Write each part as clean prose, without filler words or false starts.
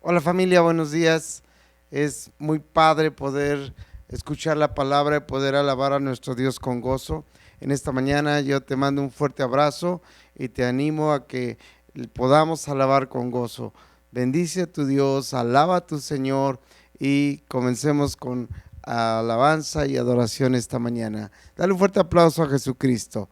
Hola familia, buenos días. Es muy padre poder escuchar la palabra y poder alabar a nuestro Dios con gozo. En esta mañana yo te mando un fuerte abrazo y te animo a que podamos alabar con gozo. Bendice a tu Dios, alaba a tu Señor y comencemos con alabanza y adoración esta mañana. Dale un fuerte aplauso a Jesucristo.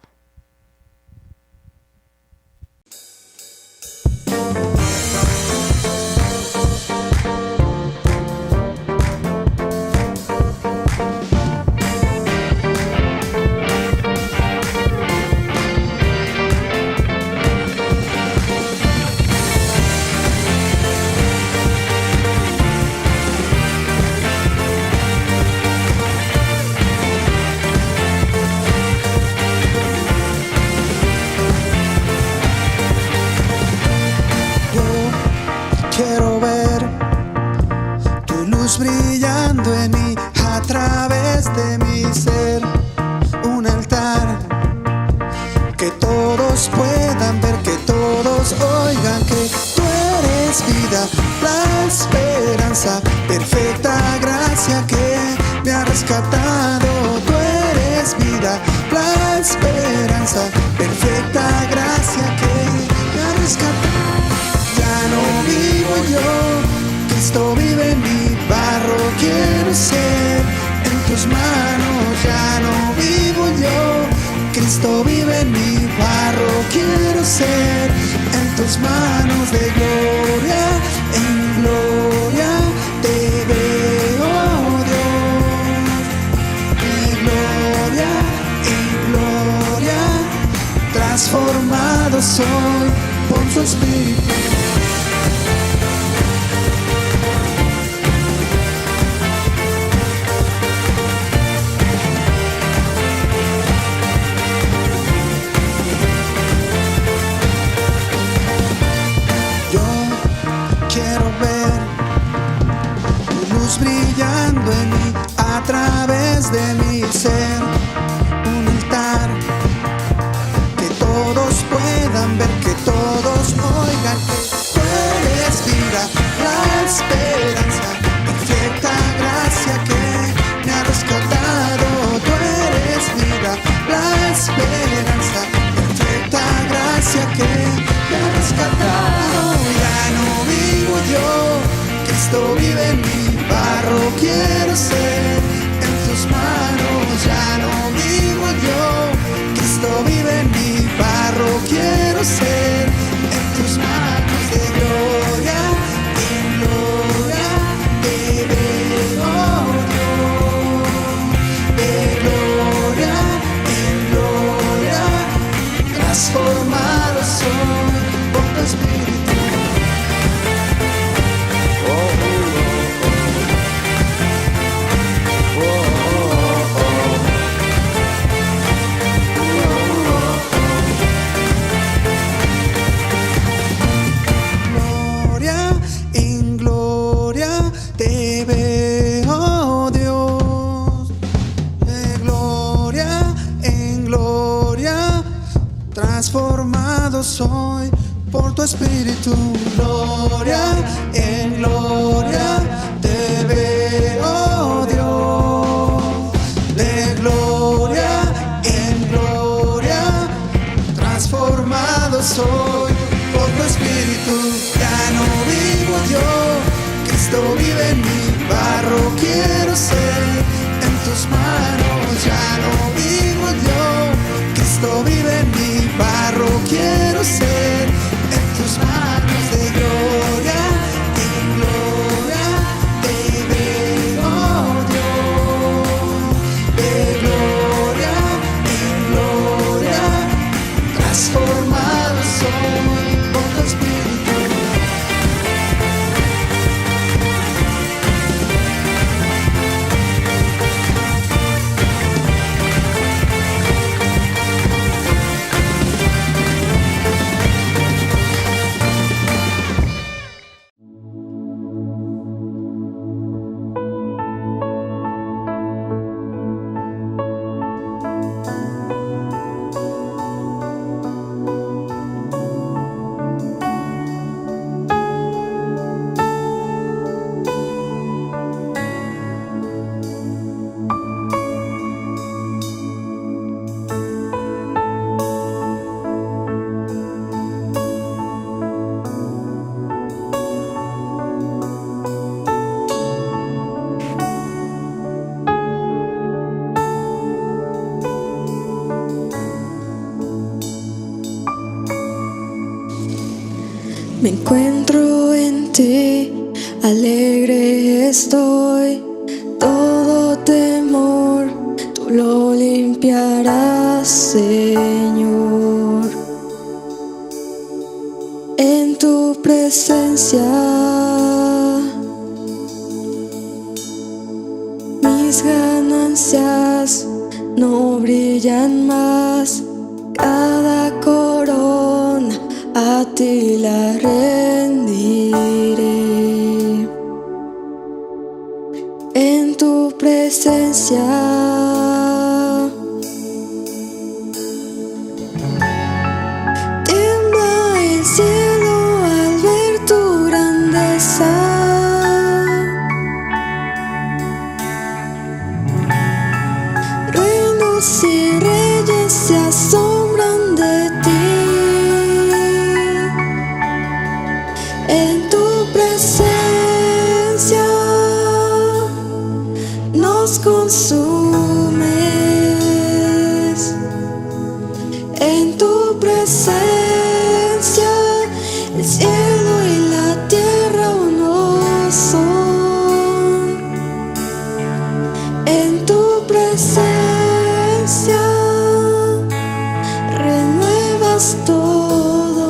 Quiero ver tu luz brillando en mí, a través de mi ser. Un altar que todos puedan ver, que todos oigan que tú eres vida, la esperanza, perfecta gracia que me ha rescatado. Tú eres vida, la esperanza, perfecta gracia que me ha rescatado. Ya no vivo yo, Cristo vive en mi barro, quiero ser en tus manos. Ya no vivo yo, Cristo vive en mi barro, quiero ser en tus manos. De gloria en gloria te veo, Dios. De gloria en gloria transformado soy por tu Espíritu. Brillando en mí, a través de mi ser. Un altar que todos puedan ver, que todos oigan que tú eres vida, la esperanza, perfecta gracia que me ha rescatado. Tú eres vida, la esperanza, perfecta gracia que me ha rescatado. Ya no vivo yo, Cristo vive en mí. Quiero ser en tus manos. Ya no vivo yo, Cristo vive en mi barro. Quiero ser en tus manos. De gloria en gloria te veo, Dios. De gloria en gloria transformado soy por tu Espíritu. Transformado soy por tu Espíritu. Gloria en gloria te veo, Dios. De gloria en gloria transformado soy por tu Espíritu. Ya no vivo yo, Cristo vive en mi barro. Quiero ser en tus manos. Ya no vivo yo, Cristo vive en mi barro, quiero ser en tus manos. De gloria en gloria te veo, Dios. De gloria en gloria transformado soy por tu Espíritu. Me encuentro en ti, alegre estoy. Todo temor tú lo limpiarás, Señor. En tu presencia mis ganancias no brillan más. Cada corona a ti la rendiré. En tu presencia tiembla el cielo al ver tu grandeza. Reinos y reyes se asombran de ti. En tu presencia nos consumes. En tu presencia el cielo y la tierra uno son. En tu presencia renuevas todo.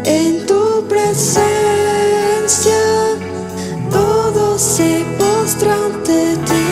En tu presencia todo se postra ante ti.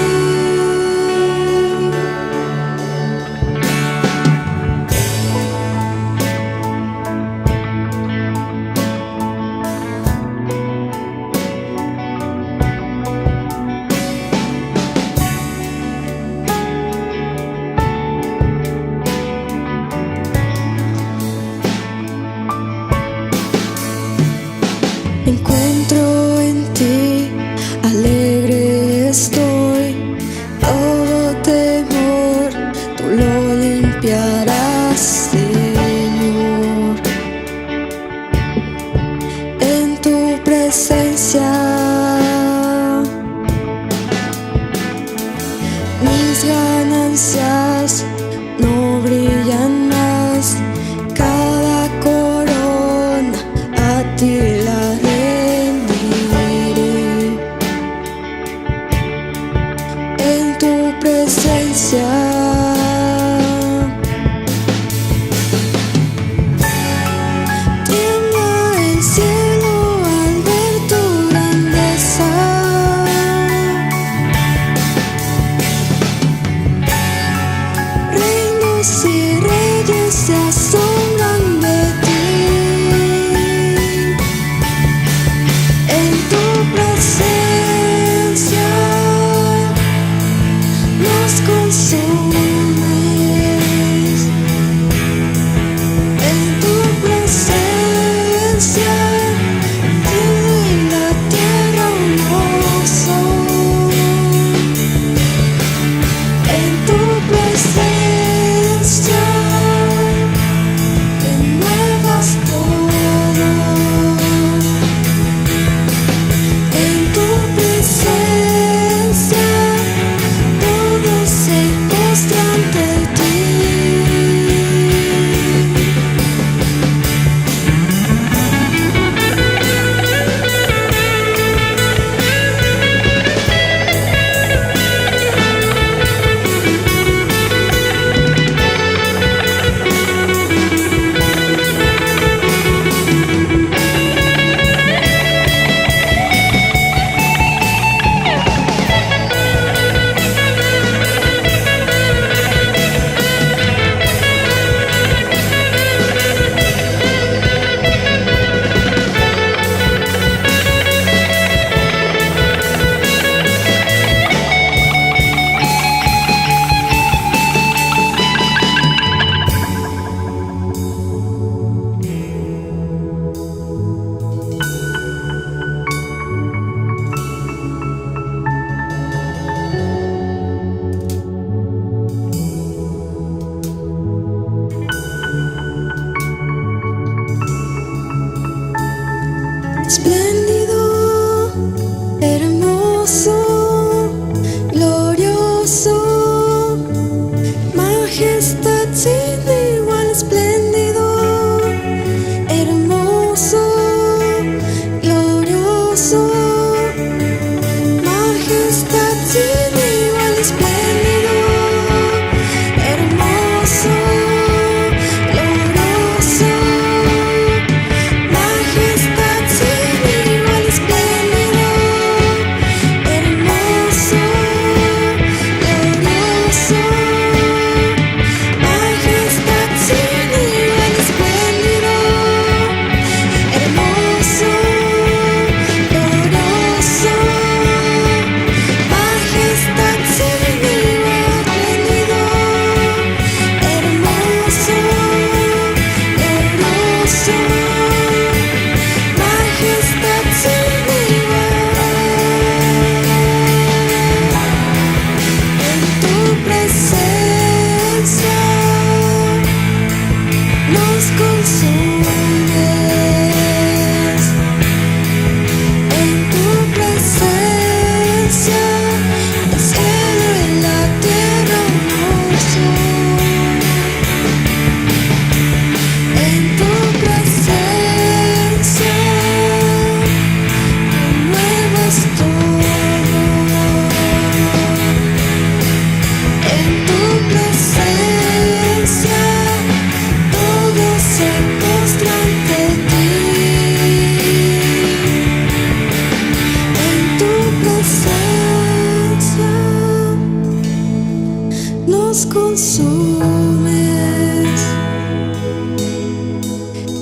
unes.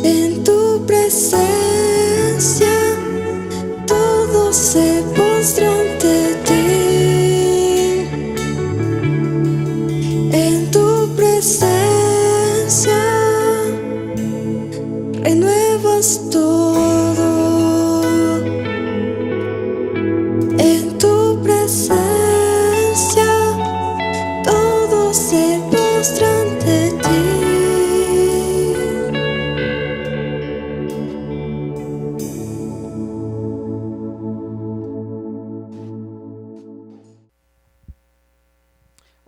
En tu presencia todo se postra ante ti. En tu presencia renuevas todo. En tu presencia todo se postra ante ti.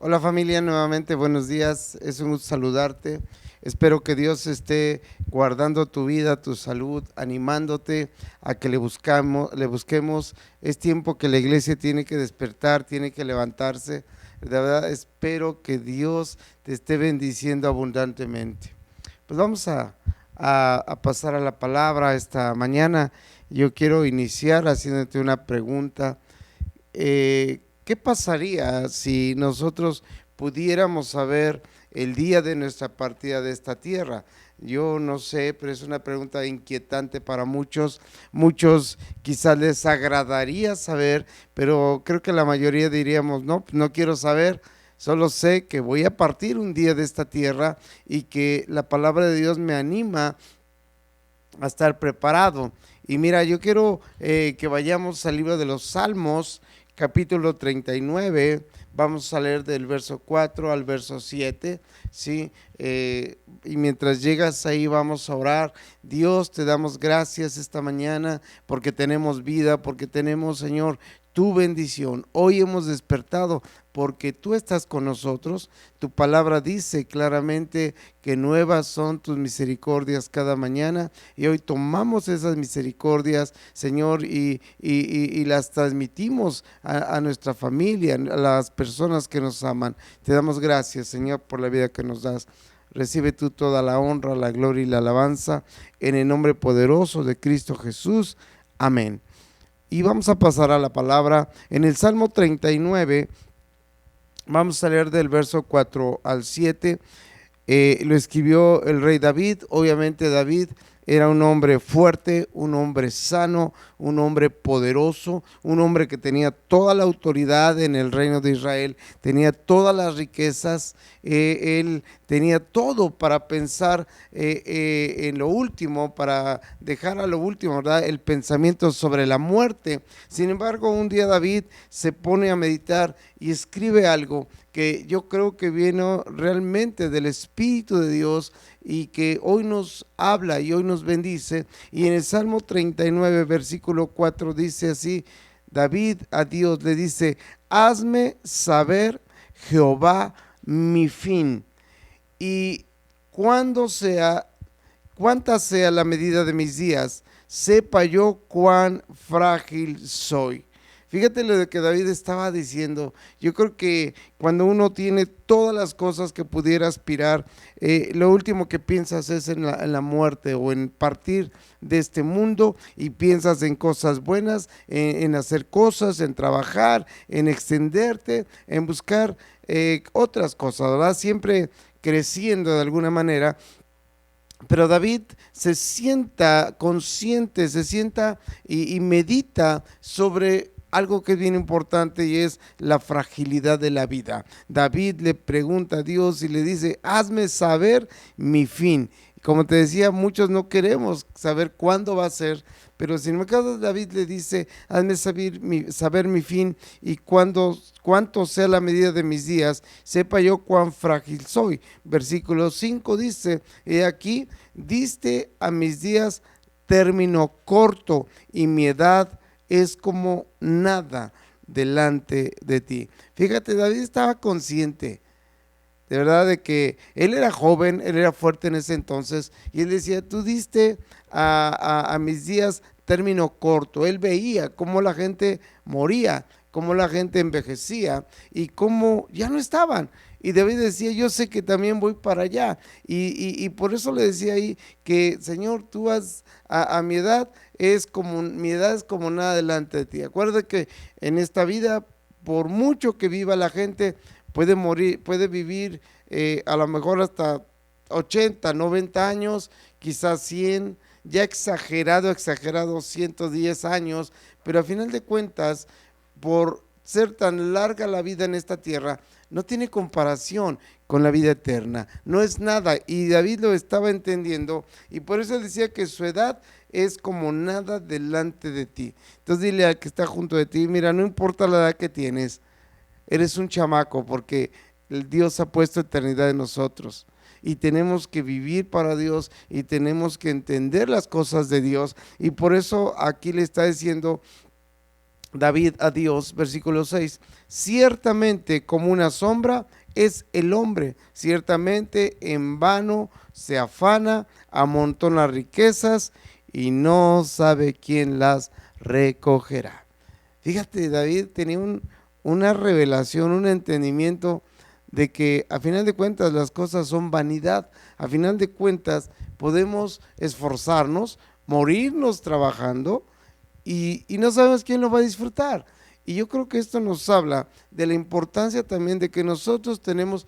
Hola familia, nuevamente buenos días, es un gusto saludarte. Espero que Dios esté guardando tu vida, tu salud, animándote a que le busquemos. Es tiempo que la iglesia tiene que despertar, tiene que levantarse. De verdad espero que Dios te esté bendiciendo abundantemente. Pues vamos a pasar a la palabra esta mañana. Yo quiero iniciar haciéndote una pregunta. ¿Qué pasaría si nosotros pudiéramos saber el día de nuestra partida de esta tierra? Yo no sé, pero es una pregunta inquietante para muchos. Muchos quizás les agradaría saber, pero creo que la mayoría diríamos, no, no quiero saber. Solo sé que voy a partir un día de esta tierra y que la palabra de Dios me anima a estar preparado. Y mira, yo quiero que vayamos al libro de los Salmos, capítulo 39, vamos a leer del verso 4 al verso 7, ¿sí? Y mientras llegas ahí vamos a orar. Dios, te damos gracias esta mañana porque tenemos vida, porque tenemos, Señor, tu bendición. Hoy hemos despertado porque tú estás con nosotros. Tu palabra dice claramente que nuevas son tus misericordias cada mañana, y hoy tomamos esas misericordias, Señor, y las transmitimos a nuestra familia, a las personas que nos aman. Te damos gracias, Señor, por la vida que nos das. Recibe tú toda la honra, la gloria y la alabanza en el nombre poderoso de Cristo Jesús. Amén. Y vamos a pasar a la palabra en el Salmo 39. Vamos a leer del verso 4 al 7. Lo escribió el rey David. Obviamente David era un hombre fuerte, un hombre sano, un hombre poderoso, un hombre que tenía toda la autoridad en el reino de Israel, tenía todas las riquezas, él tenía todo para pensar en lo último, para dejar a lo último, ¿verdad?, el pensamiento sobre la muerte. Sin embargo, un día David se pone a meditar y escribe algo que yo creo que viene realmente del Espíritu de Dios y que hoy nos habla y hoy nos bendice. Y en el Salmo 39, versículo 4 dice así: David a Dios le dice: hazme saber, Jehová, mi fin, y cuánta sea la medida de mis días, sepa yo cuán frágil soy. Fíjate lo que David estaba diciendo. Yo creo que cuando uno tiene todas las cosas que pudiera aspirar, lo último que piensas es en la muerte o en partir de este mundo, y piensas en cosas buenas, en hacer cosas, en trabajar, en extenderte, en buscar otras cosas, ¿verdad? Siempre creciendo de alguna manera. Pero David se sienta consciente, se sienta y medita sobre algo que es bien importante, y es la fragilidad de la vida. David le pregunta a Dios y le dice: hazme saber mi fin. Como te decía, muchos no queremos saber cuándo va a ser, pero sin embargo David le dice: hazme saber mi fin, y cuánto sea la medida de mis días, sepa yo cuán frágil soy. Versículo 5 dice: he aquí, diste a mis días término corto, y mi edad es como nada delante de ti. Fíjate, David estaba consciente, de verdad, de que él era joven, él era fuerte en ese entonces, y él decía: tú diste a mis días término corto. Él veía cómo la gente moría, cómo la gente envejecía y cómo ya no estaban. Y David decía: yo sé que también voy para allá, y por eso le decía ahí que: Señor, tú has a mi edad mi edad es como nada delante de ti. Acuérdate que en esta vida, por mucho que viva la gente, puede morir, puede vivir a lo mejor hasta 80, 90 años, quizás 100, ya exagerado 110 años, pero a final de cuentas, por ser tan larga la vida en esta tierra, no tiene comparación con la vida eterna, no es nada, y David lo estaba entendiendo, y por eso decía que su edad es como nada delante de ti. Entonces dile al que está junto de ti, mira, no importa la edad que tienes, eres un chamaco, porque el Dios ha puesto eternidad en nosotros, y tenemos que vivir para Dios, y tenemos que entender las cosas de Dios, y por eso aquí le está diciendo David a Dios, versículo 6, ciertamente como una sombra es el hombre, ciertamente en vano se afana, amontona riquezas y no sabe quién las recogerá. Fíjate, David tenía una revelación, un entendimiento de que a final de cuentas las cosas son vanidad, a final de cuentas podemos esforzarnos, morirnos trabajando, y no sabemos quién lo va a disfrutar. Y yo creo que esto nos habla de la importancia también de que nosotros tenemos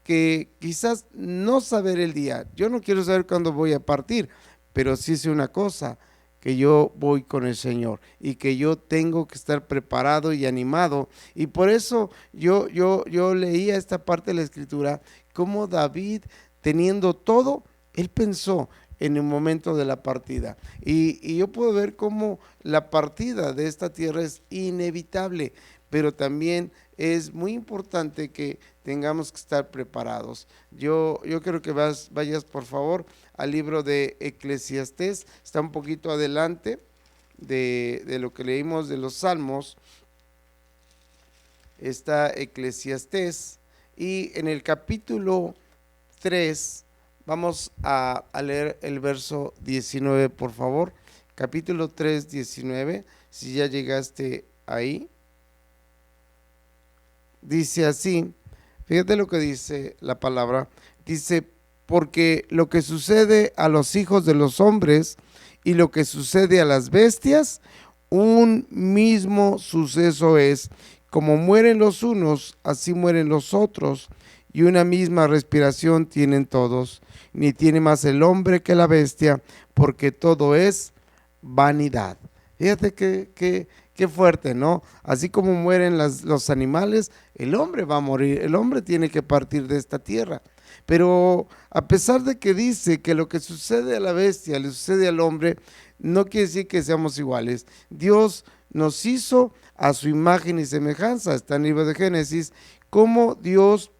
que quizás no saber el día. Yo no quiero saber cuándo voy a partir, pero sí sé una cosa, que yo voy con el Señor y que yo tengo que estar preparado y animado. Y por eso yo leía esta parte de la Escritura, como David, teniendo todo, él pensó en el momento de la partida, y yo puedo ver cómo la partida de esta tierra es inevitable, pero también es muy importante que tengamos que estar preparados. Yo quiero que vayas por favor al libro de Eclesiastés, está un poquito adelante de lo que leímos de los Salmos, está Eclesiastés, y en el capítulo 3, vamos a leer el verso 19, por favor. Capítulo 3, 19, si ya llegaste ahí. Dice así, fíjate lo que dice la palabra. Dice, porque lo que sucede a los hijos de los hombres y lo que sucede a las bestias, un mismo suceso es. Como mueren los unos, así mueren los otros, y una misma respiración tienen todos. Ni tiene más el hombre que la bestia, porque todo es vanidad. Fíjate qué fuerte, ¿no? Así como mueren los animales, el hombre va a morir, el hombre tiene que partir de esta tierra. Pero a pesar de que dice que lo que sucede a la bestia le sucede al hombre, no quiere decir que seamos iguales. Dios nos hizo a su imagen y semejanza, está en el libro de Génesis, como Dios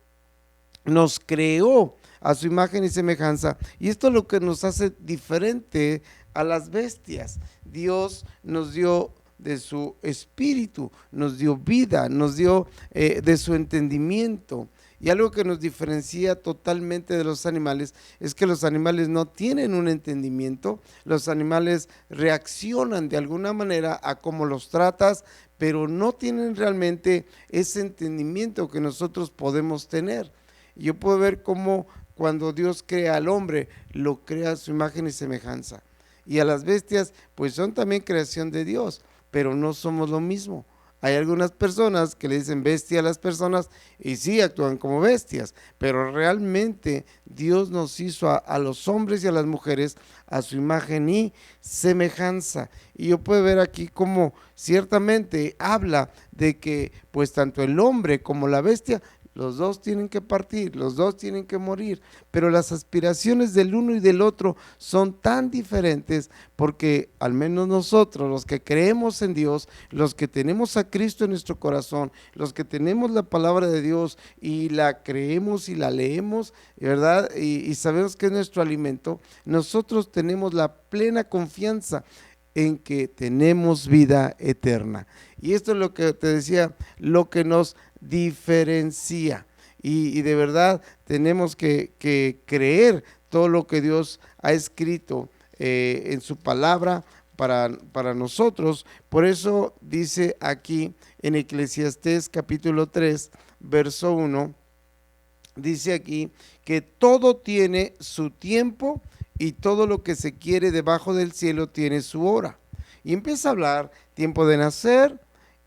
nos creó a su imagen y semejanza, y esto es lo que nos hace diferente a las bestias. Dios nos dio de su espíritu, nos dio vida, nos dio de su entendimiento. Y algo que nos diferencia totalmente de los animales es que los animales no tienen un entendimiento, los animales reaccionan de alguna manera a cómo los tratas, pero no tienen realmente ese entendimiento que nosotros podemos tener. Yo puedo ver cómo cuando Dios crea al hombre, lo crea a su imagen y semejanza. Y a las bestias, pues son también creación de Dios, pero no somos lo mismo. Hay algunas personas que le dicen bestia a las personas y sí actúan como bestias, pero realmente Dios nos hizo a los hombres y a las mujeres a su imagen y semejanza. Y yo puedo ver aquí cómo ciertamente habla de que pues tanto el hombre como la bestia, los dos tienen que partir, los dos tienen que morir, pero las aspiraciones del uno y del otro son tan diferentes, porque al menos nosotros, los que creemos en Dios, los que tenemos a Cristo en nuestro corazón, los que tenemos la palabra de Dios y la creemos y la leemos, ¿verdad? Y sabemos que es nuestro alimento, nosotros tenemos la plena confianza en que tenemos vida eterna. Y esto es lo que te decía, lo que nos diferencia, y de verdad tenemos que creer todo lo que Dios ha escrito en su palabra para nosotros. Por eso dice aquí en Eclesiastés capítulo 3 verso 1, dice aquí que todo tiene su tiempo y todo lo que se quiere debajo del cielo tiene su hora. Y empieza a hablar tiempo de nacer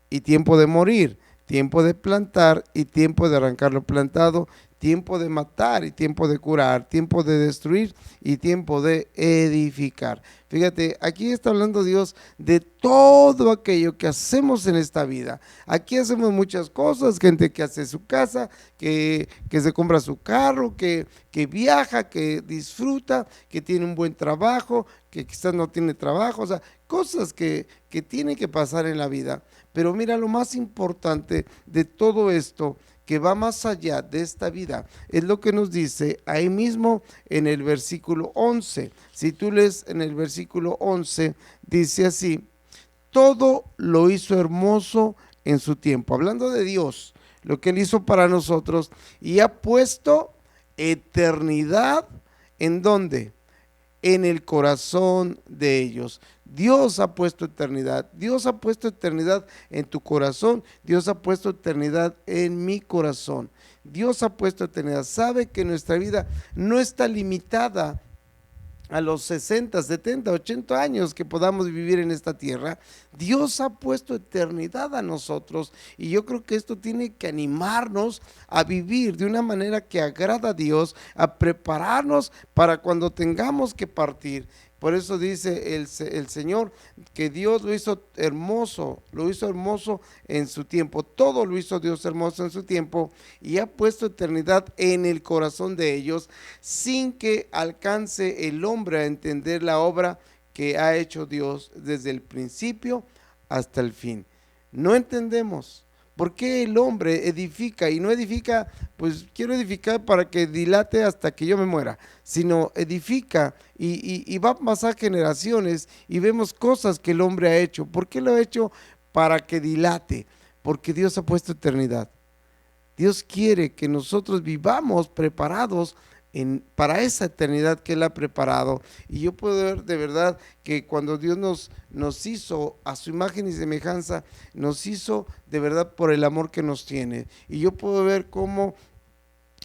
y tiempo de morir, tiempo de plantar y tiempo de arrancar lo plantado, tiempo de matar y tiempo de curar, tiempo de destruir y tiempo de edificar. Fíjate, aquí está hablando Dios de todo aquello que hacemos en esta vida. Aquí hacemos muchas cosas, gente que hace su casa, que se compra su carro, que viaja, que disfruta, que tiene un buen trabajo, que quizás no tiene trabajo, o sea, cosas que tienen que pasar en la vida. Pero mira, lo más importante de todo esto, que va más allá de esta vida, es lo que nos dice ahí mismo en el versículo 11. Si tú lees en el versículo 11, dice así: todo lo hizo hermoso en su tiempo, hablando de Dios, lo que Él hizo para nosotros, y ha puesto eternidad, ¿en dónde? En el corazón de ellos. Dios ha puesto eternidad, Dios ha puesto eternidad en tu corazón, Dios ha puesto eternidad en mi corazón, Dios ha puesto eternidad. Sabe que nuestra vida no está limitada a los 60, 70, 80 años que podamos vivir en esta tierra. Dios ha puesto eternidad a nosotros, y yo creo que esto tiene que animarnos a vivir de una manera que agrada a Dios, a prepararnos para cuando tengamos que partir. Por eso dice el Señor que Dios lo hizo hermoso en su tiempo. Todo lo hizo Dios hermoso en su tiempo, y ha puesto eternidad en el corazón de ellos, sin que alcance el hombre a entender la obra que ha hecho Dios desde el principio hasta el fin. No entendemos. ¿Por qué el hombre edifica y no edifica, pues quiero edificar para que dilate hasta que yo me muera? Sino edifica y va a pasar generaciones y vemos cosas que el hombre ha hecho. ¿Por qué lo ha hecho? Para que dilate, porque Dios ha puesto eternidad. Dios quiere que nosotros vivamos preparados para esa eternidad que Él ha preparado. Y yo puedo ver de verdad que cuando Dios nos hizo a su imagen y semejanza, nos hizo de verdad por el amor que nos tiene. Y yo puedo ver cómo,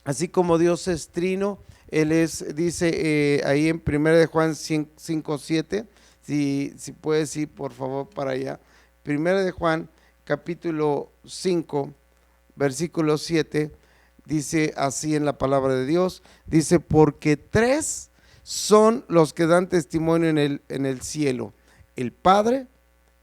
así como Dios es trino, Él dice ahí en 1 de Juan 5:7, si puedes ir por favor para allá. 1 de Juan capítulo 5, versículo 7, dice así en la palabra de Dios, dice: porque tres son los que dan testimonio en el cielo: el Padre,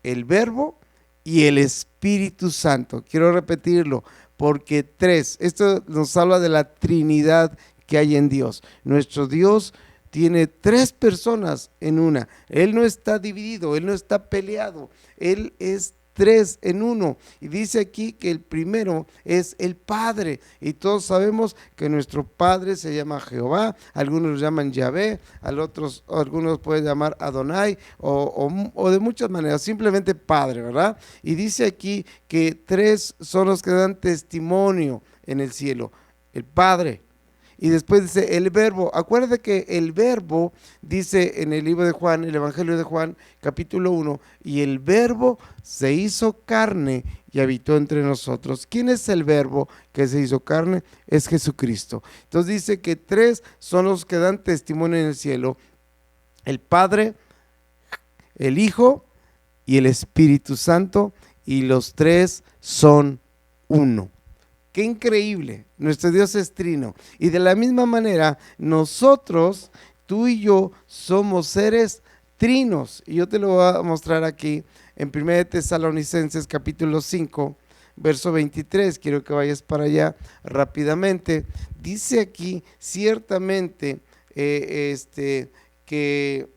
el Verbo y el Espíritu Santo. Quiero repetirlo, porque tres. Esto nos habla de la Trinidad que hay en Dios. Nuestro Dios tiene tres personas en una. Él no está dividido, Él no está peleado, Él es tres en uno. Y dice aquí que el primero es el Padre, y todos sabemos que nuestro Padre se llama Jehová, algunos lo llaman Yahvé, algunos pueden llamar Adonai o de muchas maneras, simplemente Padre, ¿verdad? Y dice aquí que tres son los que dan testimonio en el cielo: el Padre. Y después dice el Verbo. Acuérdate que el Verbo dice en el libro de Juan, el Evangelio de Juan, capítulo 1, y el Verbo se hizo carne y habitó entre nosotros. ¿Quién es el Verbo que se hizo carne? Es Jesucristo. Entonces dice que tres son los que dan testimonio en el cielo: el Padre, el Hijo y el Espíritu Santo, y los tres son uno. ¡Qué increíble! Nuestro Dios es trino. Y de la misma manera, nosotros, tú y yo, somos seres trinos. Y yo te lo voy a mostrar aquí en 1 de Tesalonicenses capítulo 5, verso 23. Quiero que vayas para allá rápidamente. Dice aquí ciertamente que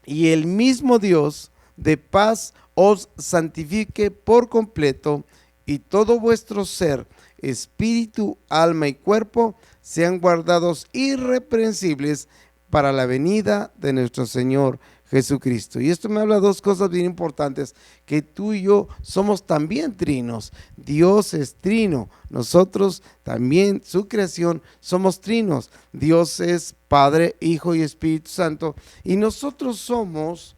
y el mismo Dios de paz os santifique por completo, y todo vuestro ser, espíritu, alma y cuerpo sean guardados irreprensibles para la venida de nuestro Señor Jesucristo. Y esto me habla de dos cosas bien importantes: que tú y yo somos también trinos. Dios es trino, nosotros también, su creación, somos trinos. Dios es Padre, Hijo y Espíritu Santo, y nosotros somos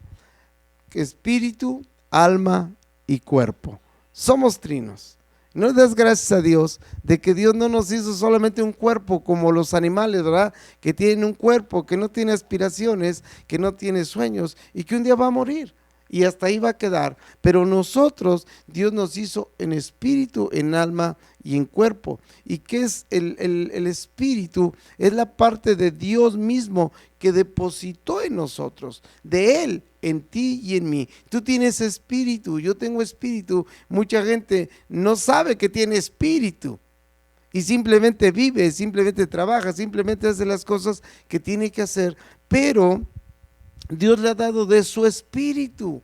espíritu, alma y cuerpo. Somos trinos. No le das gracias a Dios de que Dios no nos hizo solamente un cuerpo como los animales, ¿verdad? Que tienen un cuerpo, que no tiene aspiraciones, que no tiene sueños y que un día va a morir. y hasta ahí va a quedar. Pero nosotros, Dios nos hizo en espíritu, en alma y en cuerpo. ¿Y qué es el espíritu? Es la parte de Dios mismo que depositó en nosotros, de Él, en ti y en mí. Tú tienes espíritu, yo tengo espíritu. Mucha gente no sabe que tiene espíritu y simplemente vive, simplemente trabaja, simplemente hace las cosas que tiene que hacer, pero Dios le ha dado de su espíritu.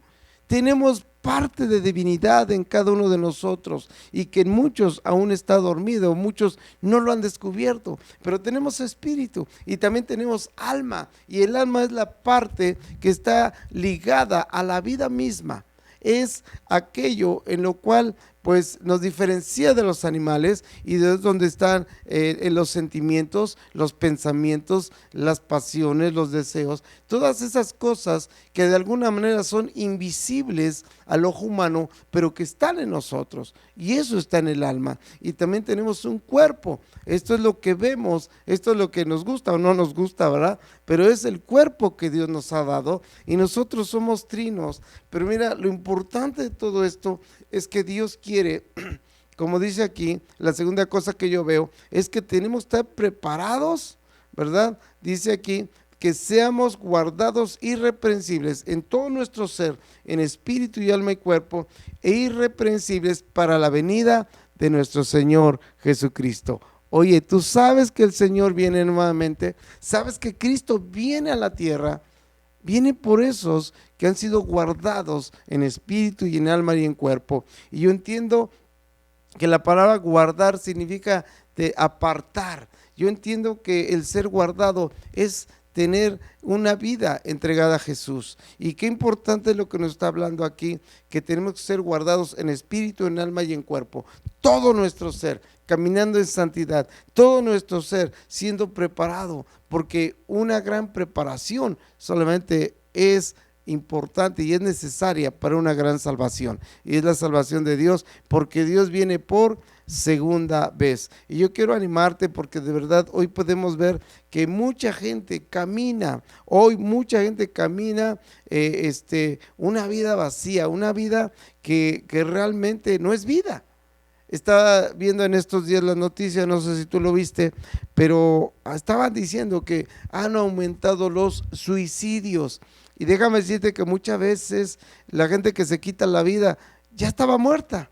Tenemos parte de divinidad en cada uno de nosotros y que en muchos aún está dormido, muchos no lo han descubierto, pero tenemos espíritu y también tenemos alma, y el alma es la parte que está ligada a la vida misma. Es aquello en lo cual pues nos diferencia de los animales, y de donde están los sentimientos, los pensamientos, las pasiones, los deseos, todas esas cosas que de alguna manera son invisibles al ojo humano, pero que están en nosotros, y eso está en el alma. Y también tenemos un cuerpo. Esto es lo que vemos, esto es lo que nos gusta o no nos gusta, ¿verdad? Pero es el cuerpo que Dios nos ha dado, y nosotros somos trinos. Pero mira, lo importante de todo esto es que Dios quiere, como dice aquí, la segunda cosa que yo veo es que tenemos que estar preparados, ¿verdad? Dice aquí que seamos guardados irreprensibles en todo nuestro ser, en espíritu y alma y cuerpo, e irreprensibles para la venida de nuestro Señor Jesucristo. Oye, tú sabes que el Señor viene nuevamente, sabes que Cristo viene a la tierra, viene por esos que han sido guardados en espíritu y en alma y en cuerpo. Y yo entiendo que la palabra guardar significa de apartar. Yo entiendo que el ser guardado es tener una vida entregada a Jesús. Y qué importante es lo que nos está hablando aquí, que tenemos que ser guardados en espíritu, en alma y en cuerpo. Todo nuestro ser caminando en santidad, todo nuestro ser siendo preparado, porque una gran preparación solamente es importante y es necesaria para una gran salvación, y es la salvación de Dios, porque Dios viene por segunda vez. Y yo quiero animarte, porque de verdad hoy podemos ver que mucha gente camina, una vida vacía, una vida que realmente no es vida. Estaba viendo en estos días las noticias, no sé si tú lo viste, pero estaban diciendo que han aumentado los suicidios. Y déjame decirte que muchas veces la gente que se quita la vida ya estaba muerta.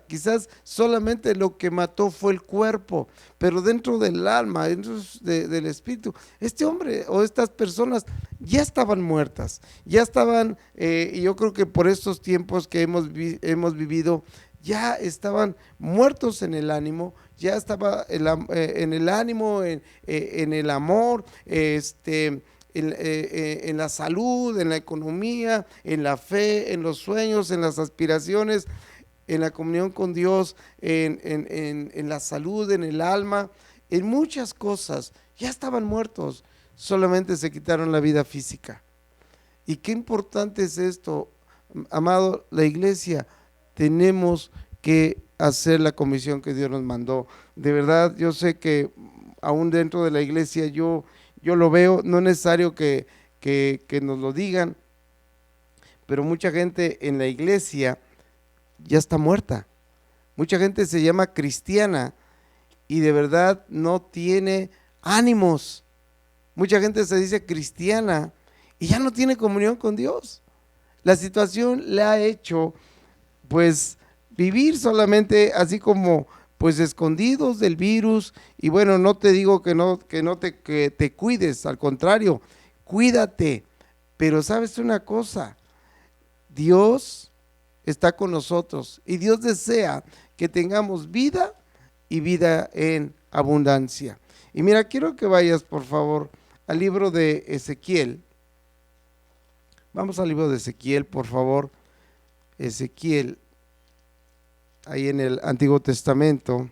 Quizás solamente lo que mató fue el cuerpo, pero dentro del alma, dentro del espíritu, este hombre o estas personas ya estaban muertas, ya estaban, y yo creo que por estos tiempos que hemos vivido, ya estaban muertos en el ánimo, ya estaba en el ánimo, en el amor, en la salud, en la economía, en la fe, en los sueños, en las aspiraciones, en la comunión con Dios, en la salud, en el alma, en muchas cosas. Ya estaban muertos, solamente se quitaron la vida física. Y qué importante es esto, amado, la iglesia. Tenemos que hacer la comisión que Dios nos mandó. De verdad, yo sé que aún dentro de la iglesia yo lo veo, no es necesario que nos lo digan, pero mucha gente en la iglesia ya está muerta. Mucha gente se llama cristiana y de verdad no tiene ánimos. Mucha gente se dice cristiana y ya no tiene comunión con Dios. La situación le ha hecho pues vivir solamente así como pues escondidos del virus. Y bueno, no te digo que te cuides, al contrario, cuídate. Pero sabes una cosa, Dios está con nosotros y Dios desea que tengamos vida y vida en abundancia. Y mira, quiero que vayas por favor al libro de Ezequiel. Vamos al libro de Ezequiel, por favor. Ezequiel, ahí en el Antiguo Testamento.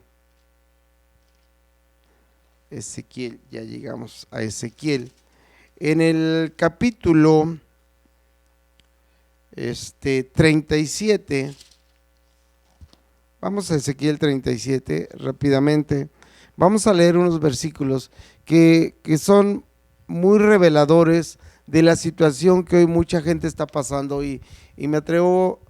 Ezequiel, ya llegamos a Ezequiel. En el capítulo 37, vamos a Ezequiel 37 rápidamente. Vamos a leer unos versículos que son muy reveladores de la situación que hoy mucha gente está pasando y me atrevo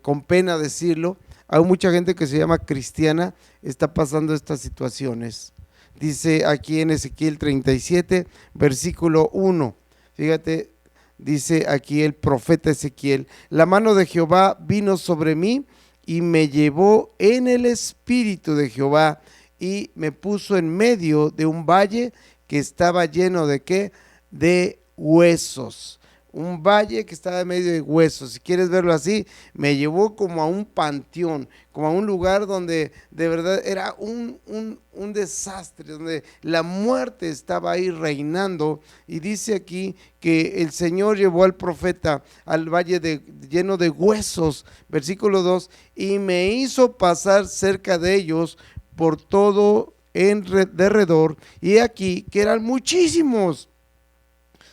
con pena a decirlo, hay mucha gente que se llama cristiana, está pasando estas situaciones. Dice aquí en Ezequiel 37, versículo 1, fíjate, dice aquí el profeta Ezequiel: la mano de Jehová vino sobre mí y me llevó en el espíritu de Jehová y me puso en medio de un valle que estaba lleno de ¿qué? De huesos. Un valle que estaba en medio de huesos. Si quieres verlo así, me llevó como a un panteón, como a un lugar donde de verdad era un desastre, donde la muerte estaba ahí reinando. Y dice aquí que el Señor llevó al profeta al valle lleno de huesos, versículo 2, y me hizo pasar cerca de ellos por todo en derredor, y aquí que eran muchísimos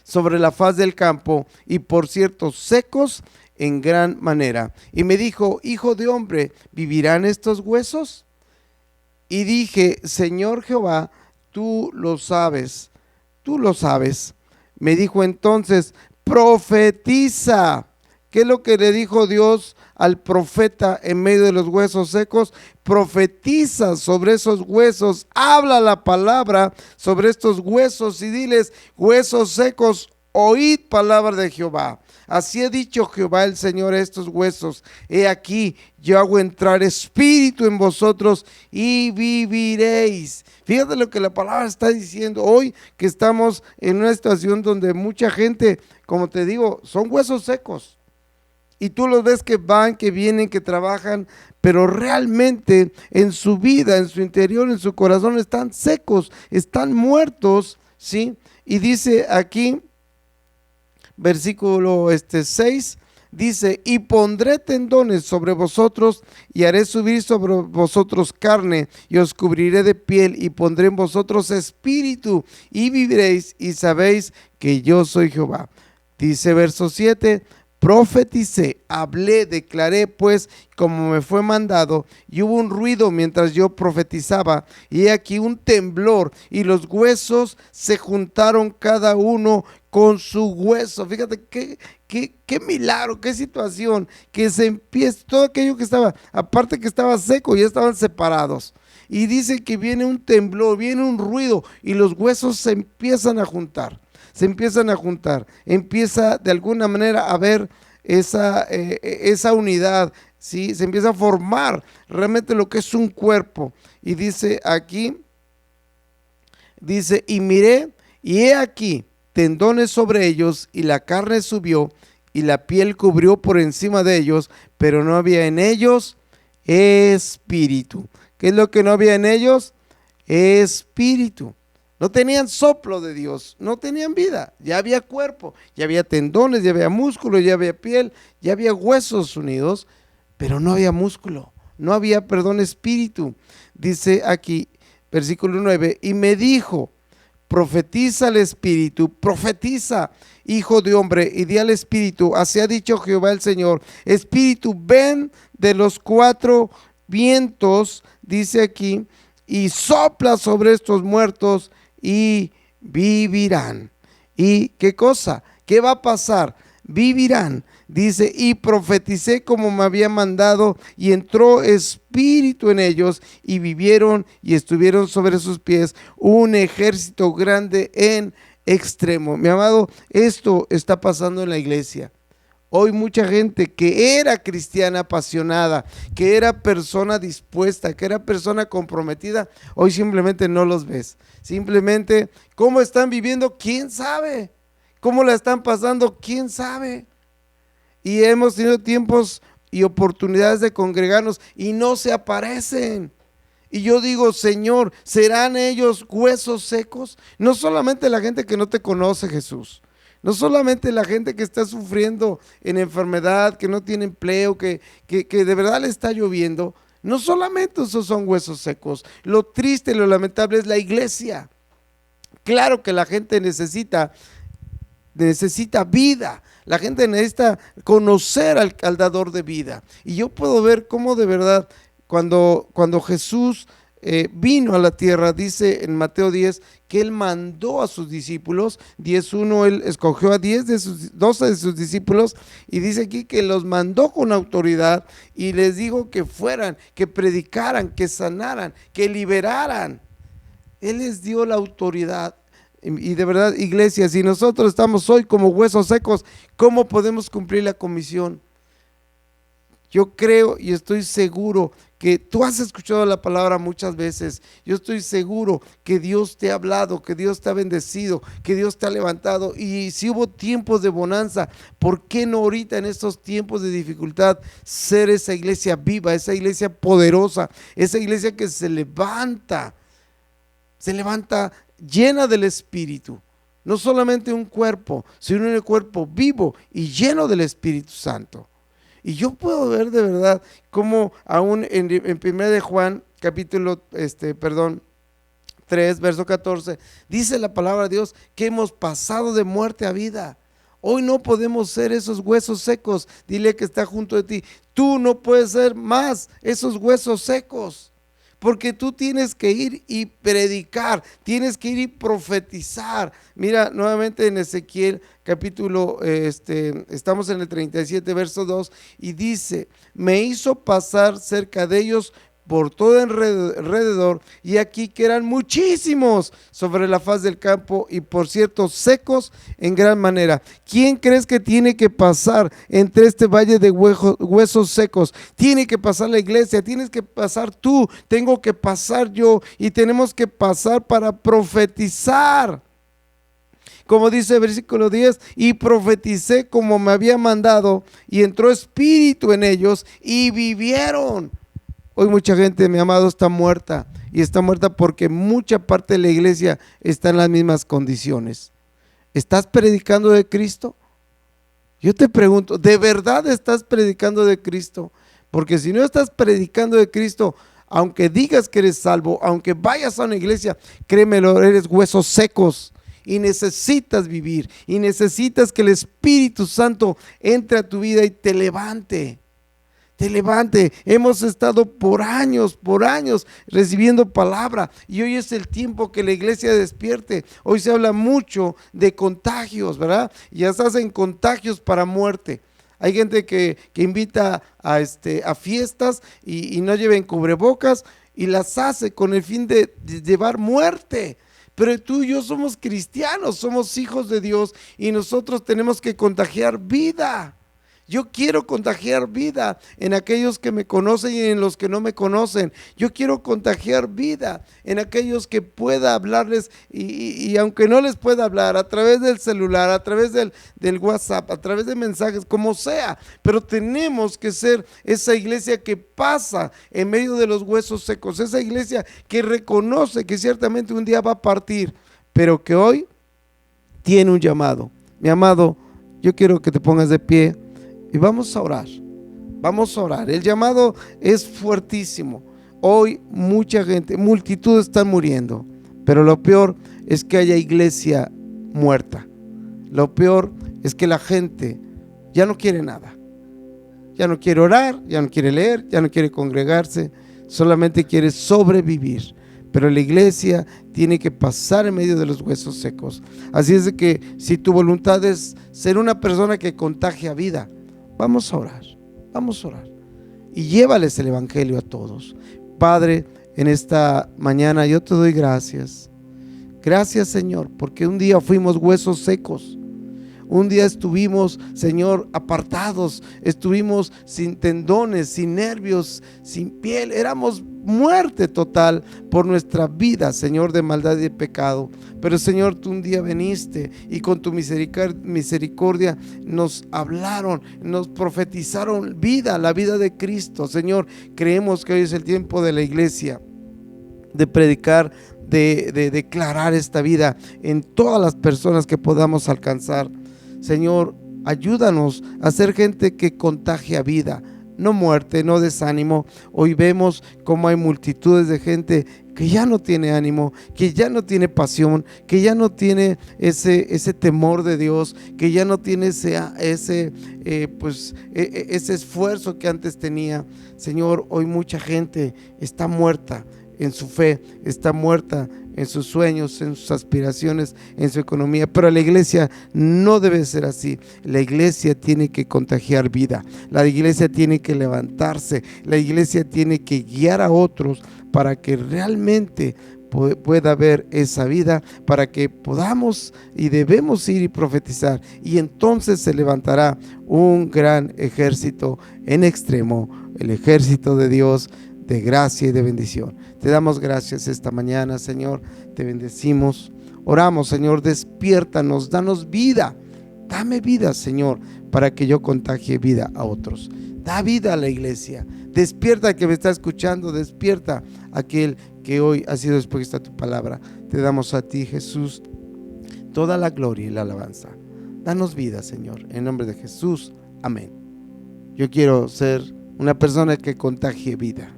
sobre la faz del campo, y por cierto secos en gran manera. Y me dijo: hijo de hombre, ¿vivirán estos huesos? Y dije: Señor Jehová, tú lo sabes, tú lo sabes. Me dijo entonces: profetiza. ¿Qué es lo que le dijo Dios al profeta en medio de los huesos secos? Profetiza sobre esos huesos, habla la palabra sobre estos huesos y diles: huesos secos, oíd palabra de Jehová. Así ha dicho Jehová el Señor a estos huesos: he aquí, yo hago entrar espíritu en vosotros y viviréis. Fíjate lo que la palabra está diciendo hoy, que estamos en una situación donde mucha gente, como te digo, son huesos secos. Y tú los ves que van, que vienen, que trabajan, pero realmente en su vida, en su interior, en su corazón están secos, están muertos, ¿sí? Y dice aquí, versículo 6, dice: y pondré tendones sobre vosotros y haré subir sobre vosotros carne y os cubriré de piel y pondré en vosotros espíritu y viviréis y sabéis que yo soy Jehová. Dice verso 7, profeticé, hablé, declaré pues como me fue mandado, y hubo un ruido mientras yo profetizaba, y he aquí un temblor, y los huesos se juntaron cada uno con su hueso. Fíjate qué milagro, qué situación, que se empieza, todo aquello que estaba, aparte que estaba seco, ya estaban separados. Y dice que viene un temblor, viene un ruido, y los huesos se empiezan a juntar. Empieza de alguna manera a ver esa unidad, ¿sí? Se empieza a formar realmente lo que es un cuerpo. Y dice aquí, dice: y miré, y he aquí tendones sobre ellos, y la carne subió, y la piel cubrió por encima de ellos, pero no había en ellos espíritu. ¿Qué es lo que no había en ellos? Espíritu. No tenían soplo de Dios, no tenían vida, ya había cuerpo, ya había tendones, ya había músculo, ya había piel, ya había huesos unidos, pero no había músculo, no había, espíritu. Dice aquí, versículo 9, y me dijo: profetiza al espíritu, profetiza, hijo de hombre, y di al espíritu: así ha dicho Jehová el Señor, espíritu, ven de los cuatro vientos, dice aquí, y sopla sobre estos muertos y vivirán. ¿Y qué cosa? ¿Qué va a pasar? Vivirán. Dice: y profeticé como me había mandado, y entró espíritu en ellos, y vivieron, y estuvieron sobre sus pies un ejército grande en extremo. Mi amado, esto está pasando en la iglesia. Hoy mucha gente que era cristiana apasionada, que era persona dispuesta, que era persona comprometida, hoy simplemente no los ves. Simplemente, ¿cómo están viviendo? ¿Quién sabe? ¿Cómo la están pasando? ¿Quién sabe? Y hemos tenido tiempos y oportunidades de congregarnos y no se aparecen. Y yo digo: Señor, ¿serán ellos huesos secos? No solamente la gente que no te conoce, Jesús. No solamente la gente que está sufriendo en enfermedad, que no tiene empleo, que de verdad le está lloviendo. No solamente esos son huesos secos. Lo triste y lo lamentable es la iglesia. Claro que la gente necesita vida. La gente necesita conocer al dador de vida. Y yo puedo ver cómo de verdad cuando Jesús vino a la tierra, dice en Mateo 10, que Él mandó a sus discípulos, 10:1, Él escogió a 12 de sus discípulos, y dice aquí que los mandó con autoridad y les dijo que fueran, que predicaran, que sanaran, que liberaran. Él les dio la autoridad. Y de verdad, iglesia, si nosotros estamos hoy como huesos secos, ¿cómo podemos cumplir la comisión? Yo creo y estoy seguro que tú has escuchado la palabra muchas veces. Yo estoy seguro que Dios te ha hablado, que Dios te ha bendecido, que Dios te ha levantado. Y si hubo tiempos de bonanza, ¿por qué no ahorita en estos tiempos de dificultad ser esa iglesia viva, esa iglesia poderosa, esa iglesia que se levanta llena del Espíritu? No solamente un cuerpo, sino un cuerpo vivo y lleno del Espíritu Santo. Y yo puedo ver de verdad cómo aún en 1 de Juan, capítulo 3, verso 14, dice la palabra de Dios que hemos pasado de muerte a vida. Hoy no podemos ser esos huesos secos. Dile que está junto de ti, tú no puedes ser más esos huesos secos. Porque tú tienes que ir y predicar, tienes que ir y profetizar. Mira nuevamente en Ezequiel capítulo, estamos en el 37, verso 2, y dice: me hizo pasar cerca de ellos por todo alrededor, y aquí que eran muchísimos sobre la faz del campo, y por cierto secos en gran manera. ¿Quién crees que tiene que pasar entre este valle de huesos secos? Tiene que pasar la iglesia, tienes que pasar tú, tengo que pasar yo, y tenemos que pasar para profetizar. Como dice el versículo 10, y profeticé como me había mandado, y entró espíritu en ellos, y vivieron. Hoy mucha gente, mi amado, está muerta, y está muerta porque mucha parte de la iglesia está en las mismas condiciones. ¿Estás predicando de Cristo? Yo te pregunto, ¿de verdad estás predicando de Cristo? Porque si no estás predicando de Cristo, aunque digas que eres salvo, aunque vayas a una iglesia, créemelo, eres huesos secos. Y necesitas vivir, y necesitas que el Espíritu Santo entre a tu vida y te levante. Hemos estado por años recibiendo palabra, y hoy es el tiempo que la iglesia despierte. Hoy se habla mucho de contagios, ¿verdad? Ya se hacen contagios para muerte. Hay gente que invita a fiestas y no lleven cubrebocas, y las hace con el fin de llevar muerte. Pero tú y yo somos cristianos, somos hijos de Dios, y nosotros tenemos que contagiar vida. Yo quiero contagiar vida en aquellos que me conocen y en los que no me conocen. Yo quiero contagiar vida en aquellos que pueda hablarles, y aunque no les pueda hablar, a través del celular, a través del WhatsApp, a través de mensajes, como sea. Pero tenemos que ser esa iglesia que pasa en medio de los huesos secos, esa iglesia que reconoce que ciertamente un día va a partir, pero que hoy tiene un llamado. Mi amado, yo quiero que te pongas de pie y vamos a orar. El llamado es fuertísimo. Hoy mucha gente, multitudes están muriendo, pero lo peor es que haya iglesia muerta. Lo peor es que la gente ya no quiere nada. Ya no quiere orar, ya no quiere leer, ya no quiere congregarse, solamente quiere sobrevivir. Pero la iglesia tiene que pasar en medio de los huesos secos. Así es de que si tu voluntad es ser una persona que contagia vida, vamos a orar y llévales el evangelio a todos. Padre, en esta mañana yo te doy gracias. Gracias, Señor, porque un día fuimos huesos secos. Un día estuvimos, Señor, apartados, estuvimos sin tendones, sin nervios, sin piel, éramos muerte total por nuestra vida, Señor, de maldad y de pecado. Pero, Señor, tú un día viniste y con tu misericordia nos hablaron, nos profetizaron vida, la vida de Cristo. Señor, creemos que hoy es el tiempo de la iglesia de predicar, de declarar esta vida en todas las personas que podamos alcanzar. Señor, ayúdanos a ser gente que contagia vida, no muerte, no desánimo. Hoy vemos cómo hay multitudes de gente que ya no tiene ánimo, que ya no tiene pasión, que ya no tiene ese temor de Dios, que ya no tiene ese esfuerzo que antes tenía. Señor, hoy mucha gente está muerta. en su fe, está muerta en sus sueños, en sus aspiraciones, en su economía. Pero la iglesia no debe ser así. La iglesia tiene que contagiar vida. La iglesia tiene que levantarse. La iglesia tiene que guiar a otros para que realmente pueda haber esa vida, para que podamos y debemos ir y profetizar, y entonces se levantará un gran ejército en extremo, el ejército de Dios, de gracia y de bendición. Te damos gracias esta mañana, Señor, te bendecimos, oramos, Señor, despiértanos, danos vida, dame vida, Señor, para que yo contagie vida a otros. Da vida a la iglesia, despierta al que me está escuchando, despierta a aquel que hoy ha sido expuesta a tu palabra. Te damos a ti, Jesús, toda la gloria y la alabanza. Danos vida, Señor, en nombre de Jesús, amén. Yo quiero ser una persona que contagie vida.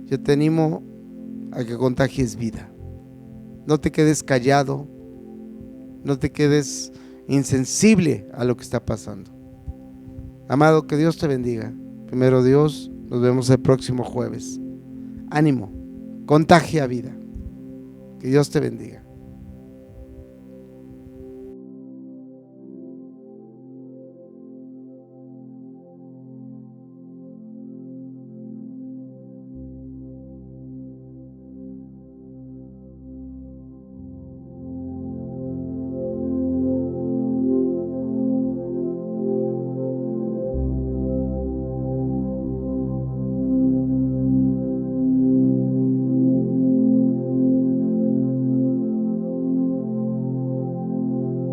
Yo te animo a que contagies vida. No te quedes callado, no te quedes insensible a lo que está pasando. Amado, que Dios te bendiga. Primero Dios, nos vemos el próximo jueves. Ánimo, contagia vida. Que Dios te bendiga.